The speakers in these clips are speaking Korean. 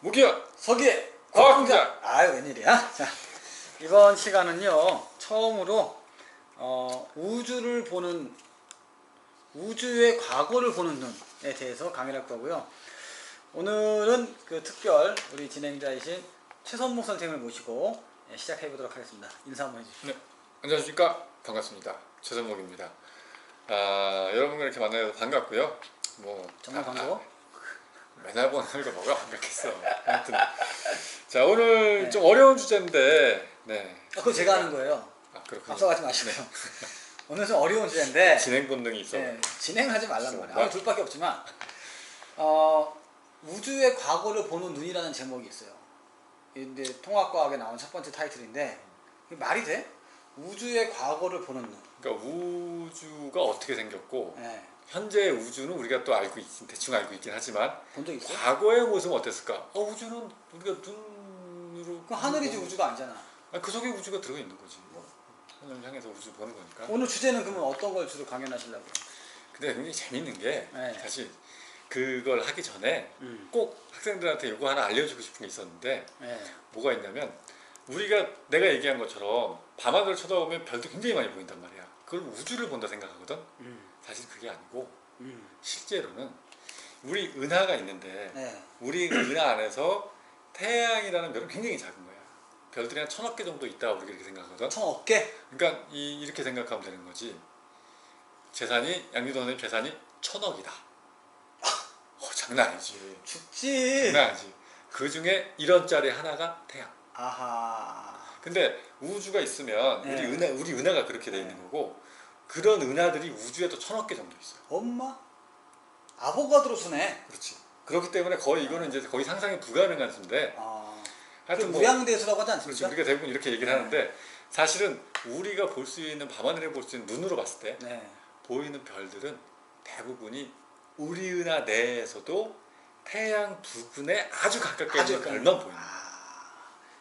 무기야 서기의 과학공작. 아유 웬일이야. 자, 이번 시간은요 처음으로 우주를 보는, 우주의 과거를 보는 눈에 대해서 강의를 할 거고요. 오늘은 그 특별 우리 진행자이신 최선목 선생님을 모시고 시작해 보도록 하겠습니다. 인사 한번 해주시죠. 네, 안녕하십니까. 반갑습니다. 최선목입니다. 여러분과 이렇게 만나서 반갑고요. 뭐 정말 반가워? 맨날 보는 거 뭐가 반갑겠어. 아무튼 자, 오늘 좀 어려운 주제인데, 그거 제가 하는 거예요. 그렇군요. 앞서가지 마시고요. 오늘 좀 어려운 주제인데 진행 본능이 있어. 진행하지 말란 말이야. 아무 둘밖에 없지만 우주의 과거를 보는 눈이라는 제목이 있어요. 근데 통합과학에 나온 첫 번째 타이틀인데 이게 말이 돼? 우주의 과거를 보는 눈. 그러니까 우주가 어떻게 생겼고 네. 현재 우주는 우리가 또 대충 알고 있긴 하지만 본 적 있어? 과거의 모습은 어땠을까? 우주는 우리가 눈으로 그 하늘이지 우주가 아니잖아. 그 속에 우주가 들어가 있는 거지. 뭐 하늘을 향해서 우주 보는 거니까. 오늘 주제는 그러면 어떤 걸 주로 강연하시려고? 근데 굉장히 재밌는 게 사실 네. 그걸 하기 전에 꼭 학생들한테 이거 하나 알려주고 싶은 게 있었는데 뭐가 있냐면 내가 얘기한 것처럼 밤하늘을 쳐다보면 별도 굉장히 많이 보인단 말이야. 그걸 우주를 본다 생각하거든. 사실 그게 아니고 실제로는 우리 은하가 있는데 우리 은하 안에서 태양이라는 별은 굉장히 작은 거야. 별들이 한 1000억 개 정도 있다고 우리가 이렇게 생각하거든. 1000억 개? 그러니까 이렇게 생각하면 되는 거지. 양미도 선생님 재산이 1000억이다. 장난 아니지. 죽지. 장난 아니지. 그 중에 1원짜리 하나가 태양. 아하. 근데 우주가 있으면 우리 은하가 그렇게 돼 있는 거고, 그런 은하들이 우주에 또 1000억 개 정도 있어요. 엄마? 아보가드로 수네. 그렇지. 그렇기 때문에 거의 이거는 이제 거의 상상이 불가능한 수인데, 하여튼 그 무량대수라고 하지 않습니까? 그렇지. 우리가 대부분 이렇게 얘기를 하는데, 사실은 우리가 볼 수 있는 밤하늘에 볼 수 있는 눈으로 봤을 때 보이는 별들은 대부분이 우리 은하 내에서도 태양 부근에 아주 가깝게 있는 별만 보이는 거야.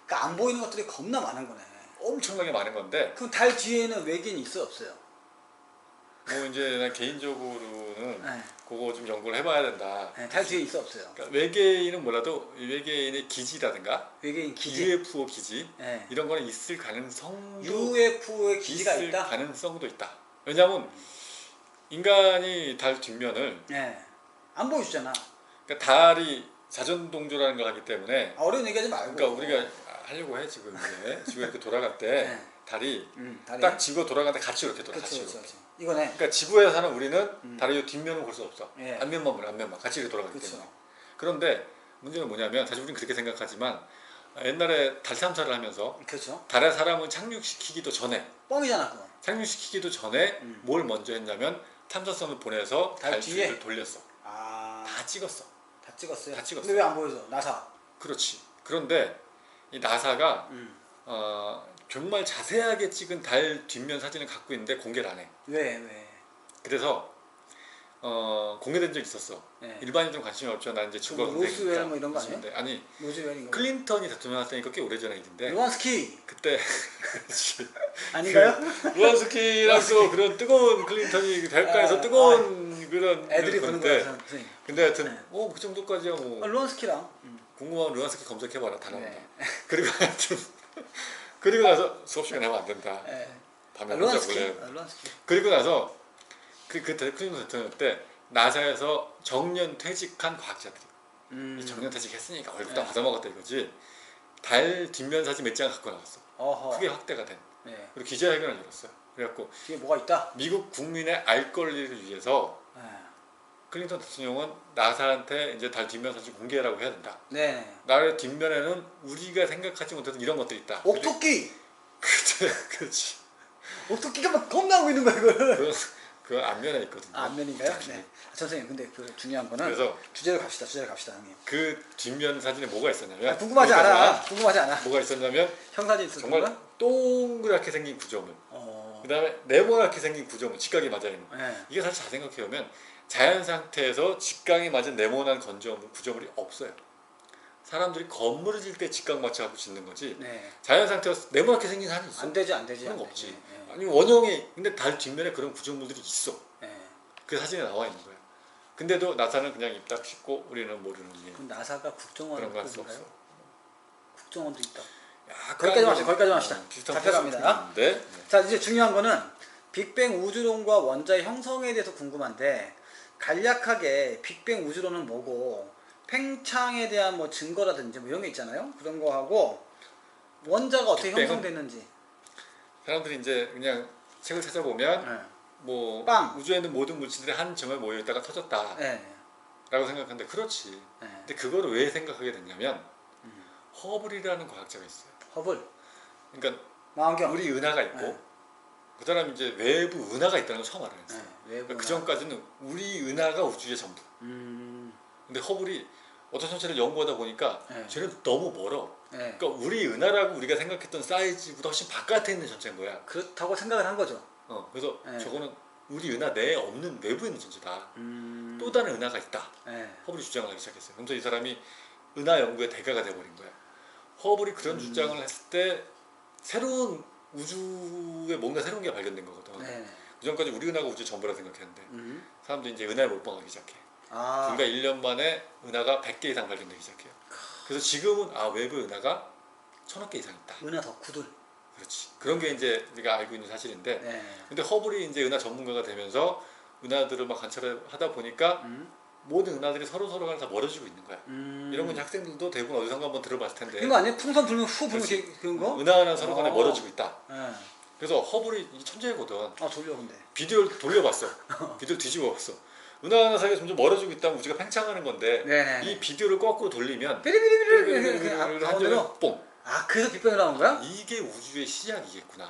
그러니까 안 보이는 것들이 겁나 많은 거네. 엄청나게 많은 건데. 그럼 달 뒤에는 외계인이 있어요, 없어요? 뭐 이제 난 개인적으로는 그거 좀 연구를 해봐야 된다. 달 뒤에 있어, 없어요? 그러니까 외계인은 몰라도 외계인의 기지라든가 외계인 기지, UFO 기지 이런 거는 있을 가능성도 UFO의 기지가 있을 있다? 가능성도 있다. 왜냐하면 인간이 달 뒷면을 안 보여주잖아. 그러니까 달이 자전동조라는 걸 하기 때문에 어려운 얘기하지 말고. 그러니까 우리가 하려고 해 지금 지구가 이렇게 돌아갈 때 달이 달이? 딱 지구가 돌아갈 때 같이 이렇게 돌아. 같이 그렇죠. 이거네. 그러니까 지구에 사는 우리는 달의 뒷면을 볼 수 없어. 앞면만 보래. 앞면만 같이 이렇게 돌아가기 때문에. 그런데 문제는 뭐냐면 사실 우리는 그렇게 생각하지만 옛날에 달 탐사를 하면서 달에 사람을 착륙시키기도 전에 뻥이잖아 그거. 착륙시키기도 전에 뭘 먼저 했냐면 탐사선을 보내서 달 뒤를 돌렸어. 다 찍었어. 다 찍었어요? 다 찍었어. 근데 왜 안 보여줘? 나사. 그렇지. 그런데 이 나사가 정말 자세하게 찍은 달 뒷면 사진을 갖고 있는데 공개를 안 해. 왜? 그래서 공개된 적 있었어. 일반인들은 관심이 없죠. 난 이제 죽어서 로스웰 뭐 이런 거 아니에요? 아니, 로스웰인가? 클린턴이 대통령 할 때니까 꽤 오래전의 일인데. 루안스키. 그때 아닌가요? 루안스키랑 또 그런 뜨거운 클린턴이 대학가에서 뜨거운 그런 애들이 보는 거야. 근데 하여튼 그 정도까지야 뭐. 루안스키랑 궁금하면 루안스키 검색해봐라. 다 나온다. 그리고 하여튼 그리고 나서 수업 시간에 하면 안 된다. 밤에 혼자 볼래. 그리고 나서 그 클린턴 대통령 때 나사에서 정년 퇴직한 과학자들이 이 정년 퇴직했으니까 월급 다 받아먹었다 이거지. 달 뒷면 사진 몇 장 갖고 나왔어. 그게 확대가 된. 그리고 기자회견을 열었어요. 그래갖고 뒤에 뭐가 있다? 미국 국민의 알 권리를 위해서 클린턴 대통령은 나사한테 이제 달 뒷면 사진 공개라고 해야 된다. 달 뒷면에는 우리가 생각하지 못했던 이런 것들이 있다. 옥토끼. 그렇지. 옥토끼가 막 겁나고 있는 거야 이걸. 그 앞면에 있거든요. 앞면인가요? 선생님, 근데 그 중요한 거는 그래서 주제로 갑시다, 형님. 그 뒷면 사진에 뭐가 있었냐면 궁금하지 않아. 뭐가 있었냐면 형사진 있었던 정말 동그랗게 생긴 구조물. 그 다음에 네모나게 생긴 구조물, 직각이 맞아 있는. 이게 사실 잘 생각해보면 자연 상태에서 직각이 맞은 네모난 구조물이 없어요. 사람들이 건물을 짓을 때 직각 맞춰갖고 짓는 거지. 자연 상태에서 네모나게 생긴 산이 있어? 안 되지. 그런 거 없지. 아니 원형이 근데 달 뒷면에 그런 구조물들이 있어. 그 사진에 나와 있는 거야. 근데도 나사는 그냥 입 딱 씻고 우리는 모르는 일. 그럼 나사가 국정원을 그런 거 할 수 없어. 국정원도 있다. 거기까지 거기까지 합시다. 잡혀갑니다. 네. 자, 이제 중요한 거는 빅뱅 우주론과 원자의 형성에 대해서 궁금한데, 간략하게 빅뱅 우주론은 뭐고 팽창에 대한 뭐 증거라든지 뭐 이런 게 있잖아요. 그런 거 하고 원자가 어떻게 형성됐는지. 사람들이 이제 그냥 책을 찾아보면 네. 뭐 빵. 우주에 있는 모든 물질들이 한 점에 모여 있다가 터졌다. 네. 라고 생각하는데 그렇지. 네. 근데 그거를 왜 생각하게 됐냐면 허블이라는 과학자가 있어요. 허블. 그러니까 망원경. 우리 은하가 있고 네. 그 다음에 이제 외부 은하가 있다는 걸 처음 알아냈어요. 네. 외부 그러니까 그 전까지는 우리 은하가 우주의 전부. 근데 허블이 어떤 천체를 연구하다 보니까 네. 쟤는 너무 멀어. 네. 그러니까 우리 은하라고 우리가 생각했던 사이즈보다 훨씬 바깥에 있는 천체인 거야. 그렇다고 생각을 한 거죠. 그래서 네. 저거는 우리 은하 내에 없는 외부에 있는 천체다. 또 다른 은하가 있다. 네. 허블이 주장을 하기 시작했어요. 그래서 이 사람이 은하 연구의 대가가 돼버린 거야. 허블이 그런 주장을 했을 때 새로운 우주에 뭔가 새로운 게 발견된 거거든. 네. 그 전까지 우리 은하가 우주 전부라 생각했는데 사람들이 이제 은하에 몰빵하기 시작해. 아. 불과 1년 만에 은하가 100개 이상 발견되기 시작해요. 그래서 지금은 외부 은하가 1000억 개 이상 있다. 은하 덕후들. 그렇지. 그런 게 이제 우리가 알고 있는 사실인데, 네. 근데 허블이 이제 은하 전문가가 되면서 은하들을 막 관찰을 하다 보니까 모든 은하들이 서로 간에 다 멀어지고 있는 거야. 이런 건 이제 학생들도 대부분 어디선가 한번 들어봤을 텐데. 이거 아니에요? 풍선 불면 후 불면 그렇지. 그런 거? 은하는 서로 간에 멀어지고 있다. 네. 그래서 허블이 천재거든. 졸려 근데. 비디오를 돌려봤어. 비디오를 뒤집어 봤어. 은하와 사이가 점점 멀어지고 있다면 우주가 팽창하는 건데 네네. 이 비디오를 거꾸로 돌리면 삐리삐리삐리 한 가운데로. 점에 뽕. 그래서 빅뱅이 나온 거야? 이게 우주의 시작이겠구나.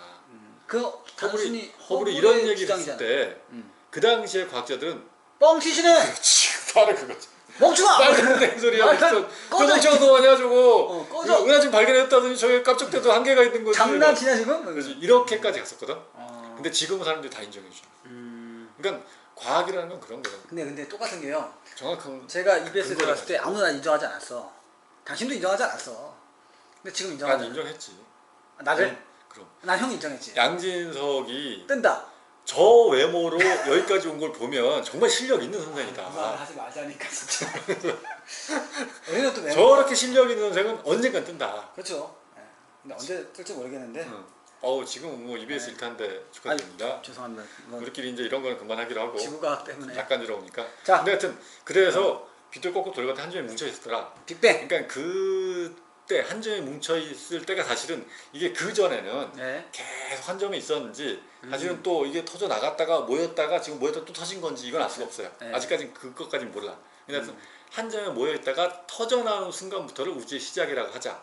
그 단순히 허블이 이런 얘기를 주장이잖아. 했을 때 그 당시에 과학자들은 뻥치시네. 바로 그거지. 멍충아. 말도 소리야. 꺼져. 멍청한 거 아니야 저거. 꺼져. 은하 지금 발견했다더니 저게 깜짝대도 한계가 있는 거지. 장난치냐 지금? 그렇지. 이렇게까지 갔었거든. 근데 지금은 사람들이 다 인정해 줘. 그러니까 과학이라는 건 그런 거예요. 근데 똑같은 게요. 정확한. 제가 EBS에 들어갔을 때 아무도 나 인정하지 않았어. 당신도 인정하지 않았어. 근데 지금 난 인정하잖아. 인정했지. 나를? 그럼. 난 형 인정했지. 양진석이 뜬다. 저 외모로 여기까지 온 걸 보면 정말 실력 있는 선생이다. 하지 말자니까 진짜. 우리는 또 외모. 저렇게 실력 있는 선생은 언젠간 뜬다. 그렇죠. 네. 근데 언제 뜰지 모르겠는데. 지금 뭐 EBS 1탄데 축하드립니다. 죄송합니다. 우리끼리 이제 이런 거는 그만하기로 하고. 지구과학 때문에. 약간 이러니까. 자. 근데 하여튼 그래서 비디오 거꾸로 돌려봤더니 한 점에 뭉쳐 있었더라. 빅뱅. 그러니까 그때 한 점에 뭉쳐 있을 때가 사실은 이게 그 전에는 네. 계속 한 점에 있었는지 사실은 또 이게 터져 나갔다가 모였다가 지금 모였다 또 터진 건지 이건 알 수가 없어요. 네. 아직까지는 그것까지는 몰라. 그래서 한 점에 모여 있다가 터져 나오는 순간부터를 우주의 시작이라고 하자.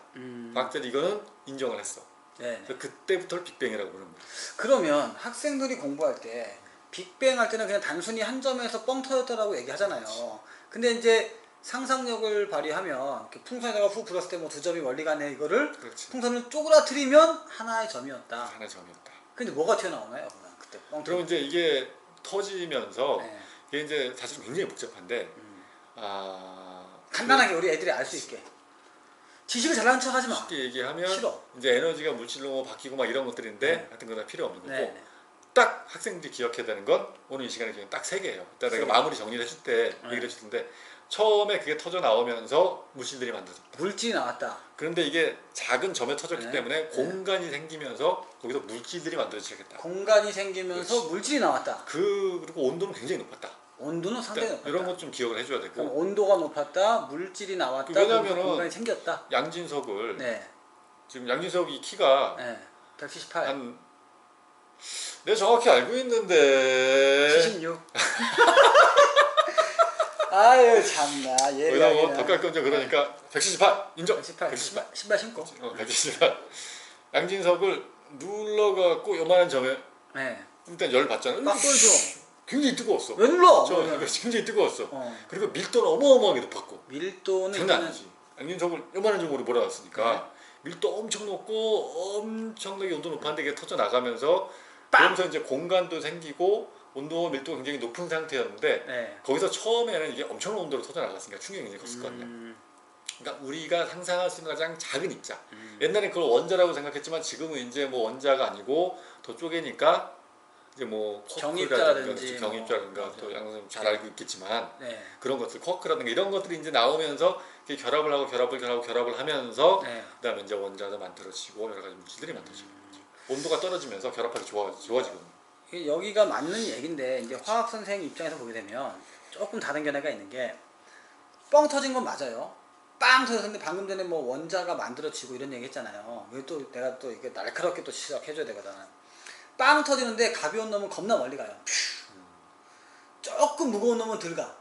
과학자들이 이거는 인정을 했어. 네. 그래서 그때부터를 빅뱅이라고 부르는 거야. 그러면 학생들이 공부할 때 빅뱅 할 때는 그냥 단순히 한 점에서 뻥 터졌다라고 얘기하잖아요. 근데 이제 상상력을 발휘하면 이렇게 풍선에다가 후 불었을 때 뭐 두 점이 멀리 가네 이거를 그렇지. 풍선을 쪼그라뜨리면 하나의 점이었다. 하나의 점이었다. 근데 뭐가 튀어나오나요? 그때 뻥 그럼 이제 이게 터지면서 네. 이게 이제 사실 굉장히 복잡한데 간단하게 우리 애들이 알 수 있게 지식을 잘하는 척 하지 마. 쉽게 얘기하면 싫어. 이제 에너지가 물질로 뭐 바뀌고 막 이런 것들인데 네. 하여튼 그건 다 필요 없는 거고 네. 딱 학생들이 기억해야 되는 건 오늘 이 시간에 기억 딱 3개예요. 일단 내가 마무리 정리를 해줄 때 얘기를 해줄 텐데 처음에 그게 터져 나오면서 물질들이 만들어졌다. 물질이 나왔다. 그런데 이게 작은 점에 터졌기 네. 때문에 공간이 생기면서 거기서 물질들이 만들어지겠다. 공간이 생기면서 그렇지. 물질이 나왔다. 그리고 온도는 굉장히 높았다. 온도는 상당히 높았다. 이런 것 좀 기억을 해줘야 그럼 되고 온도가 높았다. 물질이 나왔다. 왜냐면은 공간이 생겼다. 양진석을 네. 지금 양진석이 키가 네. 178. 한 내가 정확히 알고 있는데 76. 아유 참나. 왜냐면 덕갈 건져 그러니까 178 인정. 178. 178. 신발 신고. 178. 양진석을 눌러갖고 요만한 점에 네. 일단 열 받잖아. 빡 쏠죠. 굉장히 뜨거웠어. 왜 눌러? 저 이거 굉장히 뜨거웠어. 어. 그리고 밀도는 어마어마하게 높았고. 밀도는 장난 아니지. 양진석을 요만한 점으로 몰아놨으니까 밀도 엄청 높고 엄청나게 온도 높았는데 이게 터져 나가면서 그러면서 이제 공간도 생기고 온도와 밀도가 굉장히 높은 상태였는데 네. 거기서 처음에는 이게 엄청난 온도로 터져 나갔으니까 충격이 굉장히 컸을 거 아니야. 그러니까 우리가 상상할 수 있는 가장 작은 입자. 옛날에 그걸 원자라고 생각했지만 지금은 이제 뭐 원자가 아니고 더 쪼개니까 이제 뭐 경입자라든지 경입자라든가 뭐, 또 양선생 잘 알고 있겠지만 네. 그런 것들 쿼크라든가 이런 것들이 이제 나오면서 이렇게 결합을 하고 결합을 하면서 네. 그다음에 이제 원자도 만들어지고 여러 가지 물질들이 만들어지고 온도가 떨어지면서 결합하기 좋아지거든요. 여기가 맞는 얘기인데 이제 화학 선생 입장에서 보게 되면 조금 다른 견해가 있는 게 뻥 터진 건 맞아요. 빵 터졌는데 방금 전에 뭐 원자가 만들어지고 이런 얘기 했잖아요. 이거 또 내가 또 이게 날카롭게 또 시작해줘야 되거든. 빵 터지는데 가벼운 놈은 겁나 멀리 가요. 조금 무거운 놈은 들 가.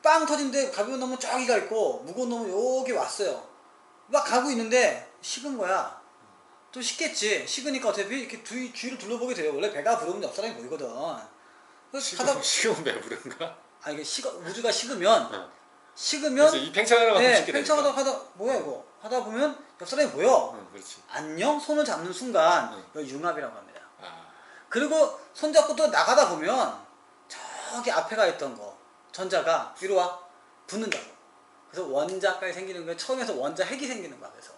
빵 터진데 가벼운 놈은 저기 가 있고 무거운 놈은 여기 왔어요. 막 가고 있는데 식은 거야. 또 식겠지. 식으니까 어차피 이렇게 주위를 둘러보게 돼요. 원래 배가 부르면 옆 사람이 보이거든. 식으면 왜 부른가? 아 이게 우주가 식으면 그래서 이 팽창하다가 가끔 네, 식게 되니까. 팽창하다 뭐야 이거 하다 보면 옆 사람이 보여. 그렇지. 안녕 손을 잡는 순간 이거 융합이라고 합니다. 아. 그리고 손 잡고 또 나가다 보면 저기 앞에 가 있던 거 전자가 위로 와 붙는다고. 그래서 원자까지 생기는 거예요. 처음에서 원자 핵이 생기는 거야. 그래서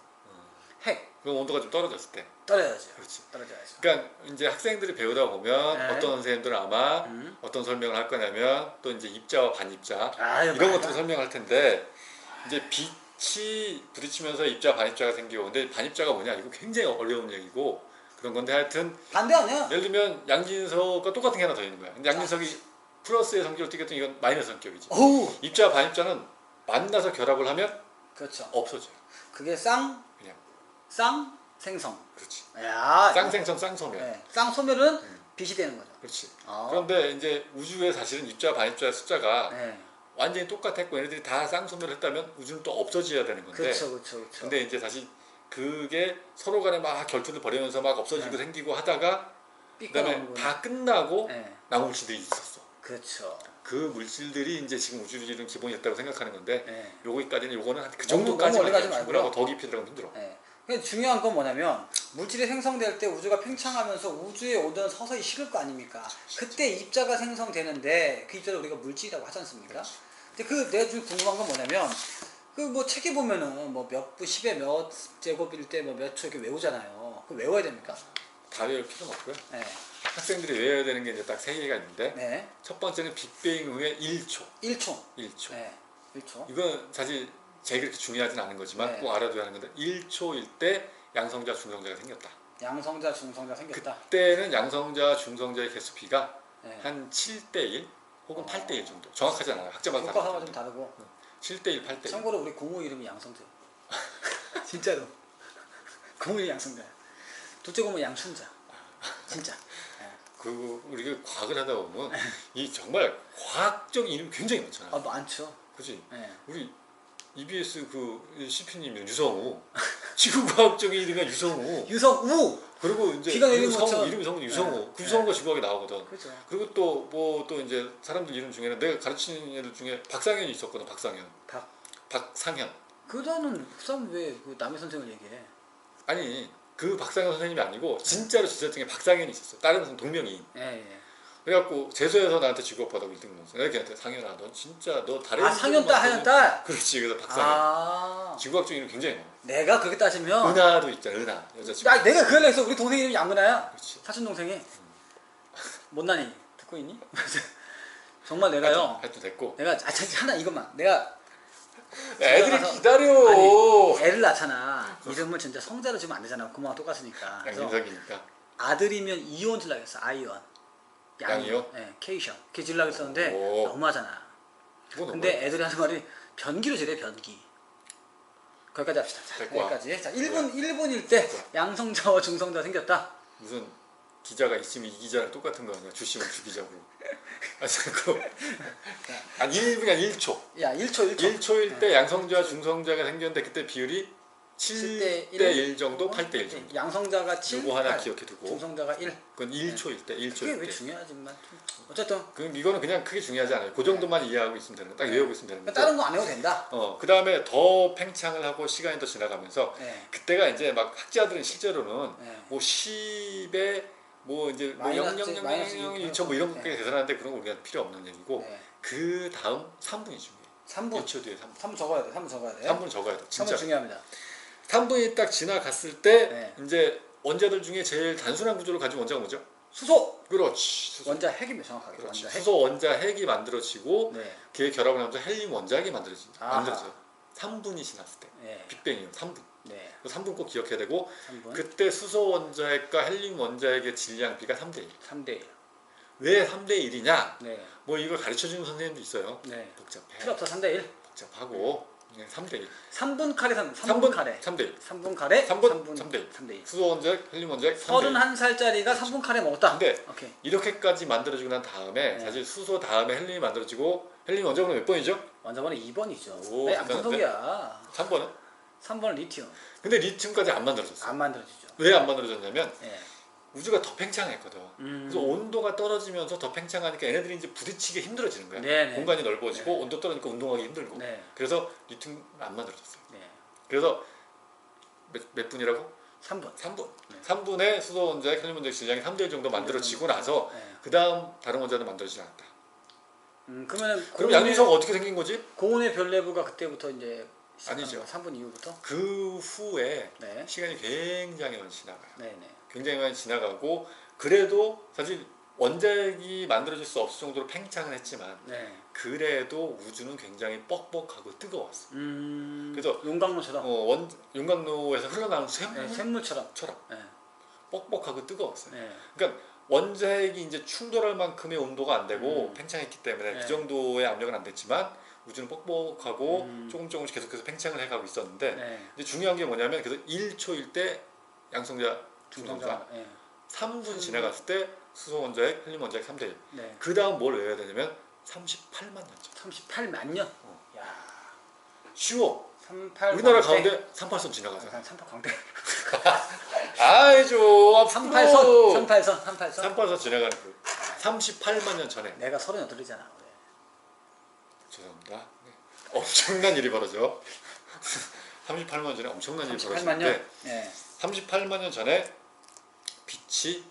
핵 그럼 온도가 좀 떨어졌을 때. 떨어져야죠. 그렇지. 떨어져야죠. 그러니까 이제 학생들이 배우다 보면 네. 어떤 선생님들은 아마 어떤 설명을 할 거냐면 또 이제 입자와 반입자 이런 것들 설명할 텐데 이제 빛이 부딪히면서 입자 반입자가 생기고 근데 반입자가 뭐냐 이거 굉장히 어려운 얘기고 그런 건데 하여튼 반대 아니야? 예를 들면 양진석과 똑같은 게 하나 더 있는 거야. 근데 양진석이 플러스의 성격을 띠겠더니 이건 마이너스 성격이지. 어우. 입자와 반입자는 만나서 결합을 하면 그렇죠. 없어져요. 그게 그냥 쌍생성. 그렇지. 야, 쌍생성 쌍소멸. 네. 쌍소멸은 빛이 되는 거죠. 그렇지. 아. 그런데 이제 우주에 사실은 입자와 반입자의 숫자가 네. 완전히 똑같았고 얘네들이 다 쌍소멸을 했다면 우주는 또 없어져야 되는 건데 그렇죠. 근데 이제 다시 그게 서로 간에 막 결투를 벌이면서 막 없어지고 생기고 하다가 그다음에 다 끝나고 남은 물질들이 있었어. 그렇죠. 그 물질들이 이제 지금 우주의 기본이었다고 생각하는 건데 요거까지는 요거는 그 너무 정도까지만 가지 충분하고 말고요. 더 깊이 들어가면 힘들어. 근데 중요한 건 뭐냐면 물질이 생성될 때 우주가 팽창하면서 우주의 온도는 서서히 식을 거 아닙니까? 그때 입자가 생성되는데 그 입자를 우리가 물질이라고 하지 않습니까? 근데 그 내가 좀 궁금한 건 뭐냐면 그 뭐 책에 보면은 뭐 몇 부 10의 몇 제곱일 때 뭐 몇 초 이렇게 외우잖아요. 그거 외워야 됩니까? 다 외울 필요는 없고요. 네. 학생들이 외워야 되는 게 이제 딱 세 개가 있는데 네. 첫 번째는 빅뱅 후에 1초. 1초. 1초. 네. 1초. 이건 사실 제일 그렇게 중요하진 않은 거지만 꼭 알아둬야 하는 건데 1초일 때 양성자 중성자가 생겼다. 양성자 중성자 생겼다. 그때는 양성자 중성자의 개수비가 한 7대1 혹은 8대1 정도. 정확하지 않아요. 학자마다 교과서가 좀 다르고. 7대1, 8대1. 참고로 우리 고모 이름이 양성재. 진짜로. 고모 이름이 양성재. 둘째 고모 양춘자. 진짜. 그리고 우리가 과학을 하다 보면 이 정말 과학적인 이름이 굉장히 많잖아. 아, 많죠. 그렇지. 네. 우리 EBS 그 CP님 유성우. 지구과학적인 이름이 유성우. 유성우. 그리고 이제 비가 내리는 유성우, 것처럼. 이름이 성우 유성우. 그 유성우가 지구과학에 나오거든. 그렇죠. 그리고 또 뭐 또 이제 사람들 이름 중에는 내가 가르치는 애들 중에 박상현이 있었거든. 박상현. 박상현. 그거는 그 사람 왜 그 남의 선생을 얘기해? 아니 그 박상현 선생님이 아니고 진짜로 지자증에 박상현이 있었어. 다른 무슨 동명이인. 그래갖고 재수해서 나한테 지구과학 받아고 1등 먹었어. 내가 걔한테 상현아 너 진짜 너 다른 상현 딸 하현 딸. 그렇지. 그래서 박상현. 지구과학적 이름 굉장히 많아. 내가 그렇게 따지면 은하도 있잖아. 은하 여자친구. 야, 내가 그걸 해서 우리 동생 이름이 양은하야. 그렇지. 사촌 동생이. 못나니 듣고 있니? 정말 내가요. 하여튼 됐고. 내가 하나 이것만 내가 애들이 가서- 기다려. 아니, 애를 낳잖아. 이름을 진짜 성자로 주면 안 되잖아. 고모가 똑같으니까. 그래서 양민석이니까. 아들이면 이온 주려고 했어. 아이온. 양이요? 네, 케이션. 그렇게 주려고 했었는데 오. 너무하잖아. 근데 애들이 하는 말이 변기로 지래 변기. 거기까지 합시다. 자, 됐고. 여기까지. 자, 1분일 때 양성자와 중성자가 생겼다. 무슨 기자가 있으면 이 기자랑 똑같은 거 아니야? 주시면 주기자고. 아니 1분이 아니라 1초. 야, 1초. 1초일 때 양성자 중성자가 생겼는데 그때 비율이 7대1 정도, 8대1 정도. 양성자가 7, 요거 하나 8, 기억해 두고. 중성자가 1. 그건 1초일 때, 1초일 그게 때. 왜 중요하지만 어쨌든 이거는 그냥 크게 중요하지 않아요. 그 정도만 이해하고 있으면 되는 거. 딱 외우고 있으면 되는 거죠. 다른 거 안 해도 된다. 그 다음에 더 팽창을 하고 시간이 더 지나가면서 그때가 이제 막 학자들은 실제로는 뭐 10에 뭐 이제 뭐 마이너스 0.00001초 뭐 이런 것까지 계산하는데 그런 거 우리가 필요 없는 얘기고 그 다음 3분이 중요해. 3분. 1초 뒤에 3분. 3분 적어야 돼. 3분 적어야 돼. 3분 적어야 돼. 진짜. 3분 중요합니다. 3분이 딱 지나갔을 때 이제 원자들 중에 제일 단순한 구조를 가진 원자가 뭐죠? 수소. 그렇지. 수소. 원자 핵이면 정확하게. 그렇지. 원자 핵. 수소 원자 핵이 만들어지고 네. 그게 결합을 하면서 헬륨 원자핵이 아하. 만들어져요. 3분이 지났을 때. 네. 빅뱅이요. 3분. 네. 그 3분 꼭 기억해야 되고 3분. 그때 수소 원자핵과 헬륨 원자핵의 질량비가 3대 1. 3대 1. 왜 3대 1이냐? 네. 뭐 이걸 가르쳐 주는 선생님도 있어요. 네. 복잡해. 필요 없어. 3대 1. 복잡하고 3대 1. 3분 카레 3분 카레. 3대 1. 3분 카레. 3분 3대 1. 3대 1. 수소 원자핵, 헬륨 원자핵 3대 1. 31살짜리가 3분 카레 먹었다. 근데 오케이. 이렇게까지 만들어지고 난 다음에 네. 사실 수소 다음에 헬륨이 만들어지고 헬륨 원자번호 몇 번이죠? 원자번호 2번이죠. 오, 네, 대단한데? 암성석이야. 3번은? 3번은 리튬. 근데 리튬까지 안 만들어졌어. 안 만들어지죠. 왜 안 만들어졌냐면 예. 우주가 더 팽창했거든. 그래서 온도가 떨어지면서 더 팽창하니까 얘네들이 이제 부딪히기 힘들어지는 거야. 네네. 공간이 넓어지고 네. 온도 떨어지니까 운동하기 힘들고. 네. 그래서 리튬 안 만들어졌어요. 네. 그래서 몇 분이라고? 3분. 3분. 네. 3분에 수소 원자핵, 헬륨 원자핵 질량이 3대 1 정도 만들어지고 나서 네. 그 다음 다른 원자는 만들어지지 않았다. 그러면 그럼 양리서가 어떻게 생긴 거지? 고온의 별내부가 그때부터 이제 아니죠. 3분 이후부터? 그 후에 네. 시간이 굉장히 많이 지나가요. 네, 네. 굉장히 많이 지나가고 그래도 사실 원자핵이 만들어질 수 없을 정도로 팽창은 했지만 네. 그래도 우주는 굉장히 뻑뻑하고 뜨거웠어. 그래서 용광로처럼. 용광로에서 흘러나오는 네, 샘물처럼. 샘물처럼 네. 뻑뻑하고 뜨거웠어요. 네. 그러니까 원자핵이 이제 충돌할 만큼의 온도가 안 되고 팽창했기 때문에 네. 그 정도의 압력은 안 됐지만 우주는 뻑뻑하고 조금씩 계속해서 팽창을 해가고 있었는데 네. 이제 중요한 게 뭐냐면 그래서 1초일 때 양성자 중성자 네. 3분 지나갔을 때 수소 원자핵, 헬륨 원자핵 3대 1. 네. 그 다음 뭘 외워야 되냐면 38만 년 전. 38만 년. 야. 쉬워. 38. 우리나라 광대. 가운데 38선 지나가잖아. 난 38 광대. 아이죠. 38선. 38선. 38선. 38선 지나가는 그 38만 년 전에. 내가 38이잖아. 죄송합니다. 네. 엄청난 일이 벌어져. 38만 전에 엄청난 일이 38만 벌어지는데 년. 네. 38만 년 전에 빛이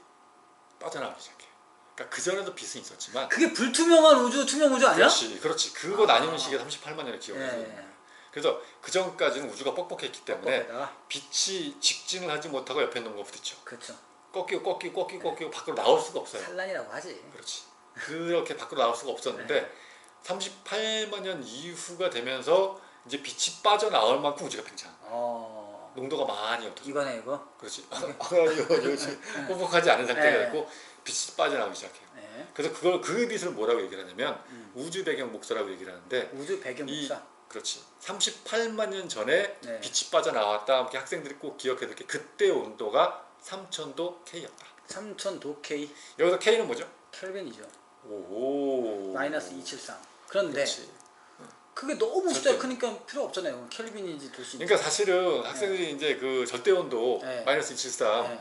빠져나오기 시작해. 그러니까 그 전에도 빛은 있었지만 그게 불투명한 우주, 투명 우주 아니야? 그렇지. 그거 나뉘는 시기가 38만 년을 기억해요. 네. 그래서 그 전까지는 우주가 뻑뻑했기 때문에 뻑뻑하다. 빛이 직진을 하지 못하고 옆에 있는 거 부딪혀. 그렇죠. 꺾이고 밖으로 나올 수가 없어요. 산란이라고 하지. 그렇지. 그렇게 밖으로 나올 수가 없었는데 38만 년 이후가 되면서 이제 빛이 빠져나올 만큼 우주가 팽창. 농도가 많이 없어져. 이거네 이거. 그렇지. 이거 지금 뻑뻑하지 않은 상태가 네. 있고 빛이 빠져나오기 시작해요. 네. 그래서 그 빛을 뭐라고 얘기를 하냐면 우주 배경 목사라고 얘기를 하는데 우주 배경 목사. 그렇지. 38만 년 전에 네. 빛이 빠져나왔다. 함께 학생들이 꼭 기억해야 될 게 그때 온도가 3000도 K였다. 3000도 K. 여기서 K는 뭐죠? 켈빈이죠. 오. 마이너스 273. 그런데 그렇지. 그게 너무 숫자가 절대. 크니까 필요 없잖아요. 켈빈인지 도시인지. 그러니까 사실은 학생들이 이제 그 절대 온도 네. 마이너스 273 네.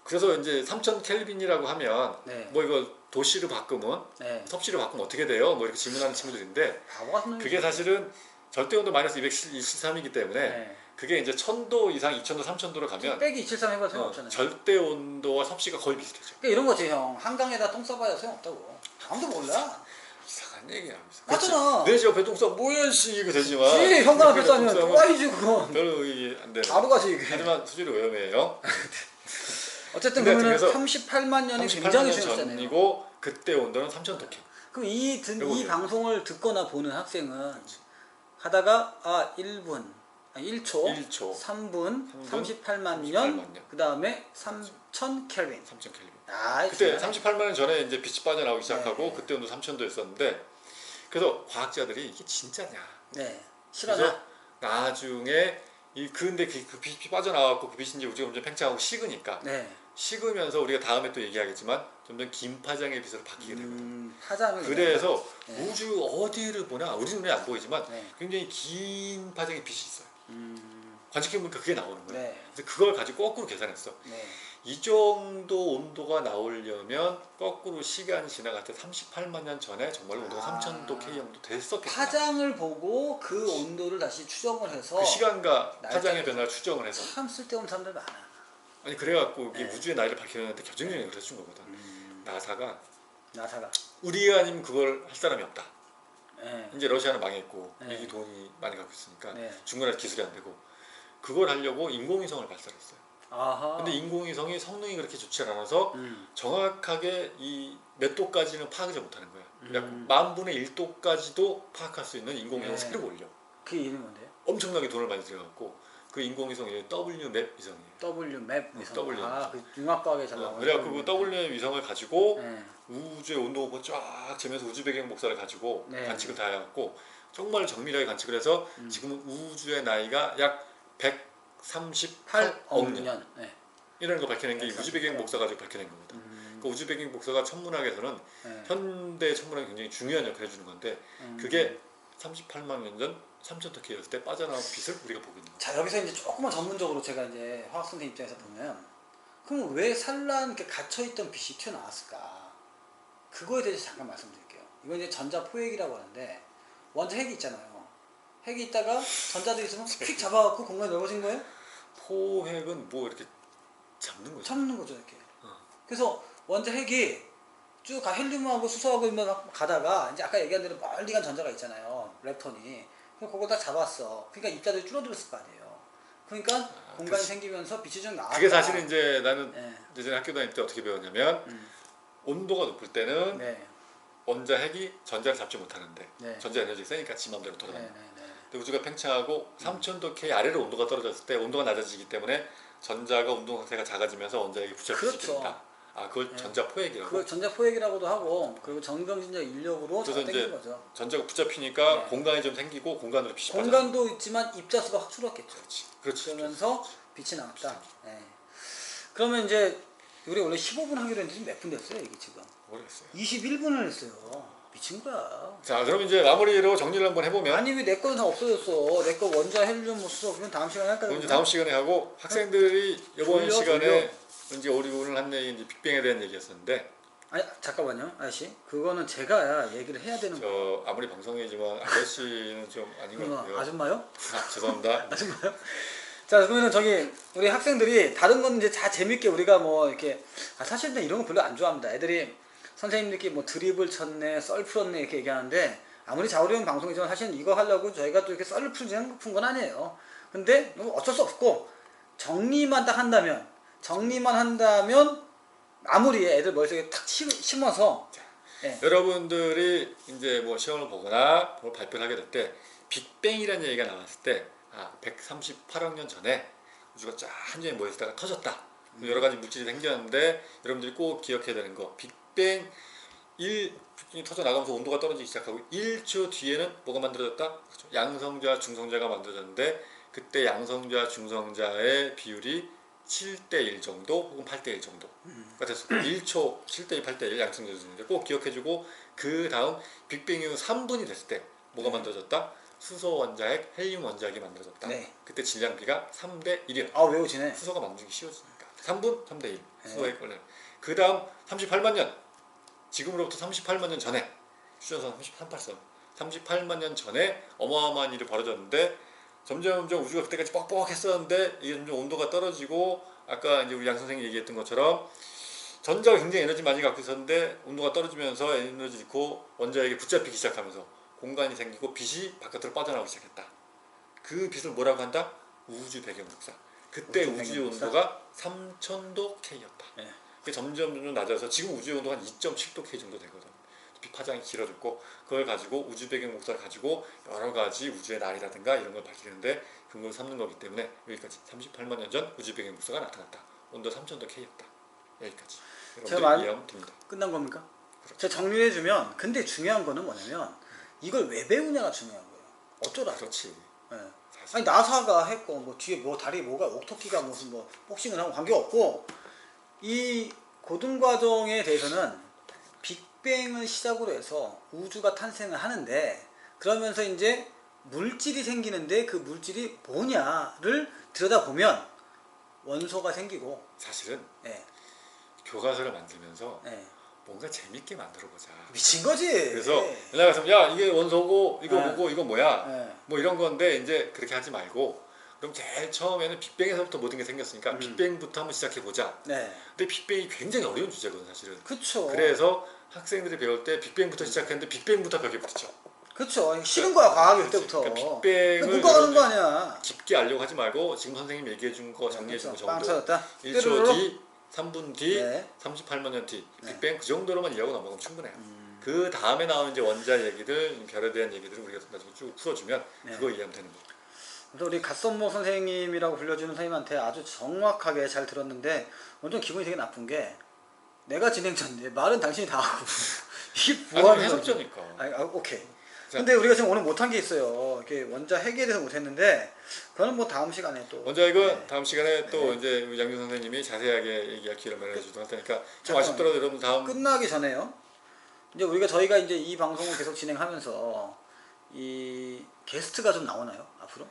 그래서 이제 3000 켈빈이라고 하면 네. 뭐 이거 도시로 바꾸면 네. 섭씨로 바꾸면 어떻게 돼요? 뭐 이렇게 질문하는 친구들인데 바보 같은 그게 사실은 절대 온도 마이너스 223이기 때문에 네. 그게 이제 1000도 이상 2000도 3000도로 가면 빼기 273 해봐도 소용없잖아요. 절대 온도와 섭씨가 거의 비슷해져. 그러니까 이런 거지 형. 한강에다 똥 싸봐야 소용없다고. 아무도 몰라. 이상한 얘기하면서. 맞잖아. 내 집 옆에 똥 싸 뭐야 씨 이거 되지만. 지 현관 앞에 싸면 또라이지 그건. 별로 이게 안 되는. 바로 가지 이게. 하지만 수지로 위험해요. 어쨌든 근데 그러면 그래서 38만 년이 38만 굉장히 년 중요하잖아요. 전이고 그때 온도는 3000도 K. 그럼 이 요거죠. 방송을 듣거나 보는 학생은 하다가 1분, 1초, 1초, 3분, 38만 38만 년, 년. 그 다음에 3000 켈빈. 3000 켈빈. 아, 그때 중요하네. 38만 년 전에 이제 빛이 빠져나오기 시작하고 네. 그때 온도 3000도였었는데 그래서 과학자들이 이게 진짜냐? 네, 그래서 실화냐? 나중에 근데 그 빛이 빠져나왔고 그 빛이 이제 우주가 점점 팽창하고 식으니까 네. 식으면서 우리가 다음에 또 얘기하겠지만 점점 긴 파장의 빛으로 바뀌게 되거든요. 파장을. 그래서 네. 우주 어디를 보나 우리 눈에 안 보이지만 네. 굉장히 긴 파장의 빛이 있어요. 관측해 보니까 그게 나오는 거예요. 네. 그래서 그걸 가지고 거꾸로 계산했어. 네. 이 정도 온도가 나오려면 거꾸로 시간이 지나갈 때 38만 년 전에 정말 온도가 3000도 K 정도 됐었겠구나. 파장을 보고 그 온도를 다시 추정을 해서 그 시간과 날짜- 파장의 변화를 추정을 해서 참 쓸데없는 사람들 많아. 아니 그래갖고 이게 네. 우주의 나이를 밝히는데 결정적인 역할을 해준 거거든. 나사가 나사가. 우리가 아니면 그걸 할 사람이 없다. 네. 이제 러시아는 망했고 네. 미국이 돈이 많이 갖고 있으니까 네. 중간에 기술이 안 되고 그걸 하려고 인공위성을 발사했어요. 아하. 근데 인공위성이 성능이 그렇게 좋지 않아서 정확하게 이 몇 도까지는 파악을 못하는 거야. 그러니까 10,000분의 1도까지도 파악할 수 있는 인공위성을 네. 새로 올려. 그 이름이 뭔데요? 엄청나게 돈을 많이 들여갖고 그 인공위성이 WMAP 위성이에요. WMAP 위성. WMAP 아, 그 융합과학에 잘 나오는. 그래갖고 그 WMAP 위성을 가지고 네. 우주의 온도가 쫙 재면서 우주 배경 복사를 가지고 네. 관측을 다 해갖고 정말 정밀하게 관측을 해서 지금은 우주의 나이가 약 138억 년. 네. 이라는 거 밝혀낸 게 우주 배경 복사 가지고 밝혀낸 겁니다. 그 우주 배경 복사가 천문학에서는 네. 현대 천문학이 굉장히 중요한 역할을 해주는 건데 그게 38만 년 전 3,000도 K였을 때 빠져나온 빛을 우리가 보고 있는 거예요. 자, 여기서 이제 조금만 전문적으로 제가 이제 화학 선생님 입장에서 보면, 그럼 왜 산란 이렇게 갇혀있던 빛이 튀어나왔을까? 그거에 대해서 잠깐 말씀드릴게요. 이건 이제 전자 포획이라고 하는데, 먼저 핵이 있잖아요. 핵이 있다가 전자들이 있으면 휙 잡아갖고 공간이 넓어진 거예요? 포획은 뭐 이렇게 잡는 거죠. 잡는 거죠, 이렇게. 그래서 먼저 핵이 쭉 헬륨하고 수소하고 막 가다가 이제 아까 얘기한 대로 멀리 간 전자가 있잖아요. lep톤이. 그럼 그걸 다 잡았어. 그러니까 입자들이 줄어들었을 거 아니에요. 그러니까 공간이 생기면서 빛이 좀 나왔다. 그게 사실은 이제 나는 네. 예전에 학교 다닐 때 어떻게 배웠냐면 온도가 높을 때는 네. 원자 핵이 전자를 잡지 못하는데 네. 전자 에너지가 세니까 지 맘대로 돌아다닌다. 네. 근데 우주가 팽창하고 3,000도 K 아래로 온도가 떨어졌을 때 온도가 낮아지기 때문에 전자가 운동 상태가 작아지면서 원자핵이 붙잡히게 그렇죠. 된다. 아, 그걸 네. 전자 포획이라고. 그걸 전자 포획이라고 하고, 그리고 정병진자 인력으로 그래서 땡긴 이제 거죠. 전자가 붙잡히니까 네. 공간이 좀 생기고 공간으로 빛이 공간도 있지만 입자수가 확 줄었겠죠. 그렇지. 그러면서 빛이 나왔다. 네. 그러면 이제 우리 원래 15분 하기로 했는데 지금 몇 분 됐어요, 이게 지금? 모르겠어요. 21분을 했어요. 미친 거야. 자, 그럼 이제 마무리로 정리를 한번 해보면. 아니 왜 내 거는 다 없어졌어. 내 거 원자 헬륨 뭐 수소 그건 다음 시간에 할까? 그럼 이제 다음 시간에 하고 학생들이 이번 시간에 이제 우리 오늘 한 얘기 이제 빅뱅에 대한 얘기였었는데. 아니 잠깐만요, 아저씨. 그거는 제가 얘기를 해야 되는 거예요. 저 아무리 방송이지만 아저씨는 좀 아닌 것 같고요. 아줌마요? 아, 죄송합니다. 아줌마요? 자, 그러면은 저기 우리 학생들이 다른 건 이제 다 재밌게 우리가 뭐 이렇게 사실 이런 거 별로 안 좋아합니다. 애들이 선생님들끼리 뭐 드립을 쳤네, 썰 풀었네 이렇게 얘기하는데 아무리 자우리운 방송이지만 사실은 이거 하려고 저희가 또 이렇게 썰을 풀지는 건 아니에요. 근데 너무 어쩔 수 없고 정리만 딱 한다면 아무리 애들 머릿속에 탁 심어서 네. 여러분들이 이제 뭐 시험을 보거나 뭐 발표를 하게 될 때 빅뱅이라는 얘기가 나왔을 때 138억 년 전에 우주가 쫙 한전에 모였다가 터졌다. 여러 가지 물질이 생겼는데 여러분들이 꼭 기억해야 되는 거 빅뱅이 터져 나가면서 온도가 떨어지기 시작하고 1초 뒤에는 뭐가 만들어졌다? 그렇죠. 양성자, 중성자가 만들어졌는데 그때 양성자, 중성자의 비율이 7대1 정도 혹은 8대1 정도가 됐을 거예요. 1초 7대1, 8대1 양성자, 중성자 꼭 기억해주고 그 다음 빅뱅 이후 3분이 됐을 때 뭐가 만들어졌다? 수소 원자핵, 헬륨 원자핵이 만들어졌다. 네. 그때 질량비가 3대1이었다. 아 외우지네. 수소가 만들기 쉬워지니까 3분 3대1 수소핵 원래. 그 다음 38만 년 지금으로부터 38만 년 전에 수전선 38선 38만 년 전에 어마어마한 일이 벌어졌는데 점점 우주가 그때까지 뻑뻑했었는데 이게 점점 온도가 떨어지고 아까 이제 우리 양 선생님이 얘기했던 것처럼 전자가 굉장히 에너지 많이 갖고 있었는데 온도가 떨어지면서 에너지 잃고 원자에게 붙잡히기 시작하면서 공간이 생기고 빛이 바깥으로 빠져나오기 시작했다. 그 빛을 뭐라고 한다? 우주 배경 복사. 그때 우주의 온도가 3,000도 K였다. 네. 그게 점점 낮아서 지금 우주의 온도가 한 2.7도 K 정도 되거든. 빛 파장이 길어졌고 그걸 가지고 우주 배경 복사를 가지고 여러 가지 우주의 날이라든가 이런 걸 밝히는데 근거를 삼는 거기 때문에 여기까지 38만 년 전 우주 배경 복사가 나타났다. 온도 3,000도 K였다. 여기까지. 여러분들 이해하면 됩니다. 끝난 겁니까? 그렇죠. 제가 정리해주면 근데 중요한 거는 뭐냐면 이걸 왜 배우냐가 중요한 거예요. 어쩌라. 그렇지. 네. 아니 나사가 했고 뭐 뒤에 뭐 다리 뭐가 옥토끼가 무슨 뭐 복싱을 하고 관계 없고 이 고등 과정에 대해서는 빅뱅을 시작으로 해서 우주가 탄생을 하는데 그러면서 이제 물질이 생기는데 그 물질이 뭐냐를 들여다보면 원소가 생기고 사실은 네. 교과서를 만들면서 네. 뭔가 재밌게 만들어보자. 미친 거지. 그래서 옛날 같으면 야 이게 원소고 이거 네. 뭐고 이거 뭐야 네. 뭐 이런 건데 이제 그렇게 하지 말고 그럼 제일 처음에는 빅뱅에서부터 모든 게 생겼으니까 빅뱅부터 한번 시작해보자. 네. 근데 빅뱅이 굉장히 어려운 주제거든 사실은. 그쵸. 그래서 학생들이 배울 때 빅뱅부터 시작했는데 빅뱅부터 벽에 부딪혀. 그렇죠. 싫은 거야 과학이 그때부터. 그러니까 빅뱅을 문과 가는 거 아니야. 깊게 알려고 하지 말고 지금 선생님 얘기해 준 거 정리해 준 거 그렇죠. 빵 정도 터졌다. 1초 뒤, 3분 뒤, 네. 38만 년 뒤 네. 빅뱅 그 정도로만 이해하고 넘어가면 충분해요. 그 다음에 나오는 이제 원자 얘기들, 별에 대한 얘기들을 우리가 나중에 쭉 풀어주면 네. 그거 이해하면 되는 거예요. 그래서 우리 갓선모 선생님이라고 불려주는 선생님한테 아주 정확하게 잘 들었는데 오늘 좀 기분이 되게 나쁜 게 내가 진행자인데 말은 당신이 다 하고 이게 뭐 하는 거지? 해석자니까. 오케이. 근데 우리가 지금 오늘 못한 게 있어요. 이렇게 원자 핵에 대해서 못했는데 그거는 뭐 다음 시간에 또. 원자 핵은 네. 다음 시간에 또 네. 이제 우리 양준 선생님이 자세하게 얘기할 기회를 마련해 주도록 할 테니까 좀 잠깐만요. 아쉽더라도 여러분 다음 끝나기 전에요. 이제 저희가 이제 이 방송을 계속 진행하면서 이 게스트가 좀 나오나요 앞으로?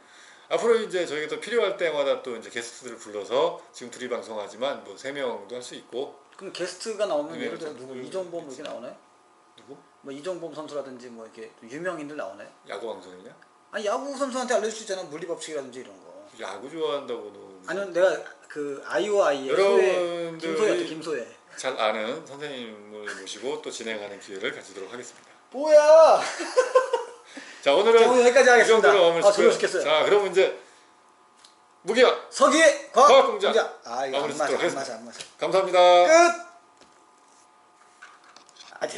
앞으로 이제 저희가 또 필요할 때마다 또 이제 게스트들을 불러서 지금 둘이 방송하지만 뭐 3명도 할 수 있고. 그럼 게스트가 나오면 네, 예를 들어 누구 그- 이종범 이렇게 나오나요? 누구? 뭐 이종범 선수라든지 뭐 이렇게 유명인들 나오나요? 야구 방송이냐? 아니 야구 선수한테 알려줄 수 있잖아 물리 법칙이라든지 이런 거. 야구 좋아한다고 너. 아니면 내가 그 아이오 아이의 소혜 여러분들이 김소혜 김소혜. 잘 아는 선생님을 모시고 또 진행하는 기회를 가지도록 하겠습니다. 뭐야? 자 오늘은 자, 오늘 여기까지 하겠습니다. 이 정도로 마무리 아, 짓고요. 졸려 죽겠어요. 자 그럼 이제 무기야 서기의 과학공작 아 이거 안 마무리 맞아 짓도록 안 맞아 안 맞아. 감사합니다. 끝.